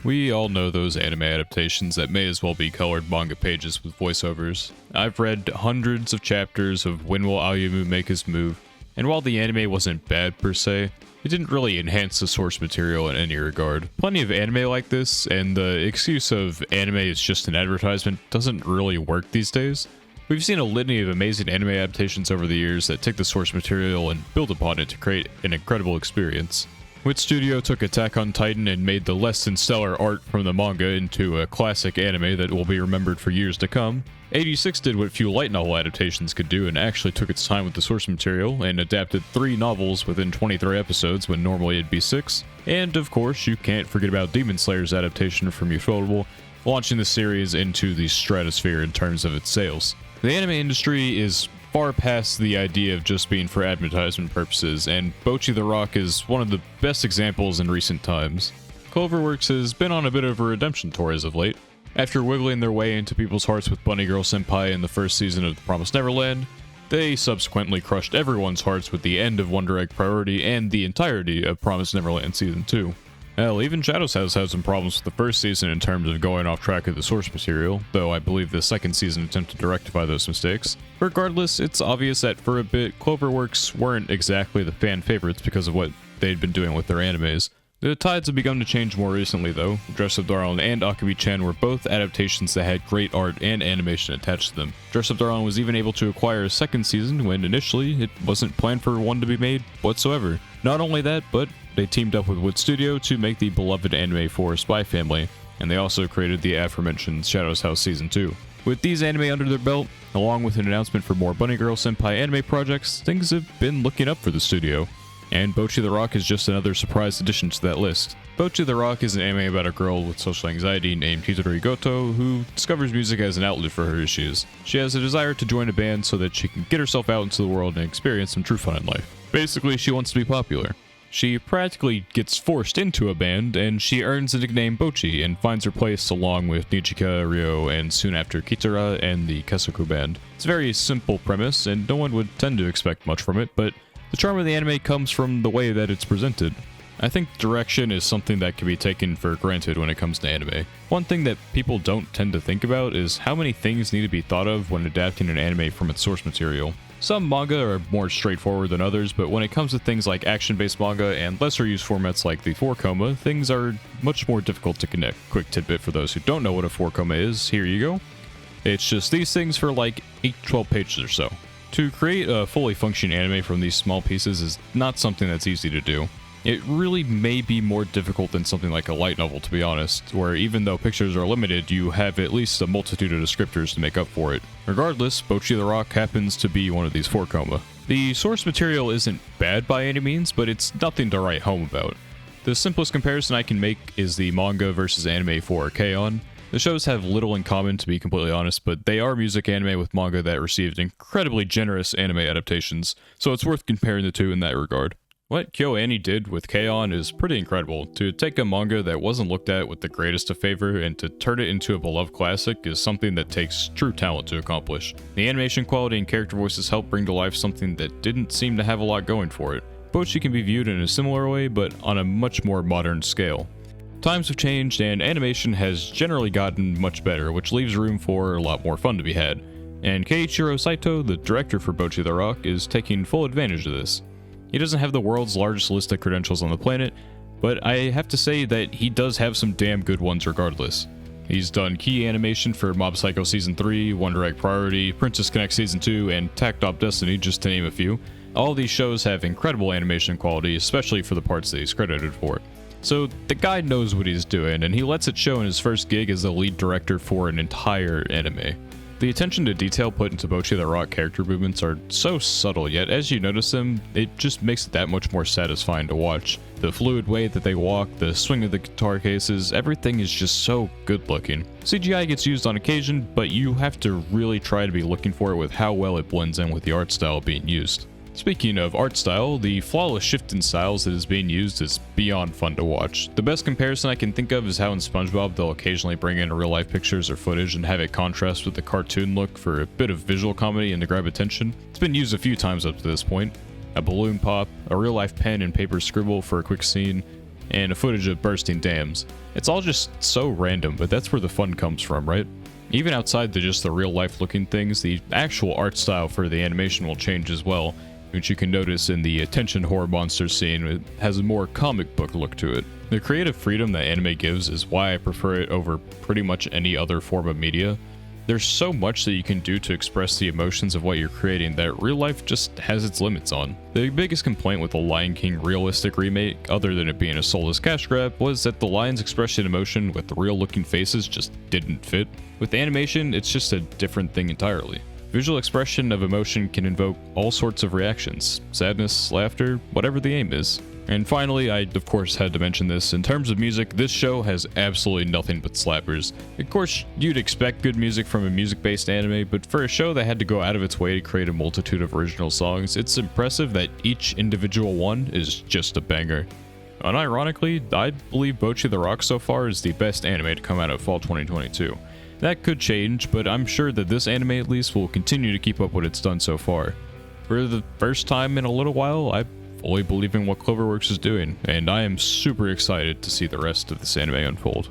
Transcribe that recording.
We all know those anime adaptations that may as well be colored manga pages with voiceovers. I've read hundreds of chapters of When Will Ayumu Make His Move, and while the anime wasn't bad per se, it didn't really enhance the source material in any regard. Plenty of anime like this, and the excuse of anime is just an advertisement doesn't really work these days. We've seen a litany of amazing anime adaptations over the years that take the source material and build upon it to create an incredible experience. Wit Studio took Attack on Titan and made the less than stellar art from the manga into a classic anime that will be remembered for years to come. 86 did what few light novel adaptations could do and actually took its time with the source material and adapted 3 novels within 23 episodes when normally it'd be 6. And of course, you can't forget about Demon Slayer's adaptation from Ufotable, launching the series into the stratosphere in terms of its sales. The anime industry is far past the idea of just being for advertisement purposes, and Bocchi the Rock is one of the best examples in recent times. Cloverworks has been on a bit of a redemption tour as of late. After wiggling their way into people's hearts with Bunny Girl Senpai in the first season of The Promised Neverland, they subsequently crushed everyone's hearts with the end of Wonder Egg Priority and the entirety of Promised Neverland Season 2. Hell, even Shadows has had some problems with the first season in terms of going off track of the source material, though I believe the second season attempted to rectify those mistakes. Regardless, it's obvious that for a bit, Cloverworks weren't exactly the fan favorites because of what they'd been doing with their animes. The tides have begun to change more recently though. Dress Up Darling and Akemi-chan were both adaptations that had great art and animation attached to them. Dress Up Darling was even able to acquire a second season when initially it wasn't planned for one to be made whatsoever. Not only that, but they teamed up with Wit Studio to make the beloved anime for Spy Family, and they also created the aforementioned Shadows House Season 2. With these anime under their belt, along with an announcement for more Bunny Girl Senpai anime projects, things have been looking up for the studio. And Bocchi the Rock is just another surprise addition to that list. Bocchi the Rock is an anime about a girl with social anxiety named Hitori Goto who discovers music as an outlet for her issues. She has a desire to join a band so that she can get herself out into the world and experience some true fun in life. Basically, she wants to be popular. She practically gets forced into a band, and she earns the nickname Bocchi and finds her place along with Nichika, Ryo, and soon after Kitara and the Kesoku band. It's a very simple premise, and no one would tend to expect much from it, but the charm of the anime comes from the way that it's presented. I think direction is something that can be taken for granted when it comes to anime. One thing that people don't tend to think about is how many things need to be thought of when adapting an anime from its source material. Some manga are more straightforward than others, but when it comes to things like action-based manga and lesser-used formats like the 4-koma, things are much more difficult to connect. Quick tidbit for those who don't know what a 4-koma is, here you go. It's just these things for like 8-12 pages or so. To create a fully functioning anime from these small pieces is not something that's easy to do. It really may be more difficult than something like a light novel, to be honest, where even though pictures are limited, you have at least a multitude of descriptors to make up for it. Regardless, Bocchi the Rock happens to be one of these 4-koma. The source material isn't bad by any means, but it's nothing to write home about. The simplest comparison I can make is the manga versus anime for K-On! The shows have little in common, to be completely honest, but they are music anime with manga that received incredibly generous anime adaptations, so it's worth comparing the two in that regard. What KyoAni did with K-On! Is pretty incredible. To take a manga that wasn't looked at with the greatest of favor and to turn it into a beloved classic is something that takes true talent to accomplish. The animation quality and character voices help bring to life something that didn't seem to have a lot going for it. Bocchi can be viewed in a similar way, but on a much more modern scale. Times have changed and animation has generally gotten much better, which leaves room for a lot more fun to be had. And Keiichiro Saito, the director for Bocchi the Rock, is taking full advantage of this. He doesn't have the world's largest list of credentials on the planet, but I have to say that he does have some damn good ones regardless. He's done key animation for Mob Psycho Season 3, Wonder Egg Priority, Princess Connect Season 2, and Tact Op Destiny, just to name a few. All these shows have incredible animation quality, especially for the parts that he's credited for. So the guy knows what he's doing, and he lets it show in his first gig as the lead director for an entire anime. The attention to detail put into Bocchi the Rock character movements are so subtle, yet as you notice them, it just makes it that much more satisfying to watch. The fluid way that they walk, the swing of the guitar cases, everything is just so good looking. CGI gets used on occasion, but you have to really try to be looking for it with how well it blends in with the art style being used. Speaking of art style, the flawless shift in styles that is being used is beyond fun to watch. The best comparison I can think of is how in SpongeBob they'll occasionally bring in real life pictures or footage and have it contrast with the cartoon look for a bit of visual comedy and to grab attention. It's been used a few times up to this point. A balloon pop, a real life pen and paper scribble for a quick scene, and a footage of bursting dams. It's all just so random, but that's where the fun comes from, right? Even outside just the real life looking things, the actual art style for the animation will change as well, which you can notice in the attention horror monster scene. It has a more comic book look to it. The creative freedom that anime gives is why I prefer it over pretty much any other form of media. There's so much that you can do to express the emotions of what you're creating that real life just has its limits on. The biggest complaint with the Lion King realistic remake, other than it being a soulless cash grab, was that the lions expressing emotion with the real looking faces just didn't fit. With animation, it's just a different thing entirely. Visual expression of emotion can invoke all sorts of reactions: sadness, laughter, whatever the aim is. And finally, I of course had to mention this, in terms of music, this show has absolutely nothing but slappers. Of course, you'd expect good music from a music-based anime, but for a show that had to go out of its way to create a multitude of original songs, it's impressive that each individual one is just a banger. Unironically, I believe Bocchi the Rock so far is the best anime to come out of fall 2022. That could change, but I'm sure that this anime at least will continue to keep up what it's done so far. For the first time in a little while, I fully believe in what Cloverworks is doing, and I am super excited to see the rest of this anime unfold.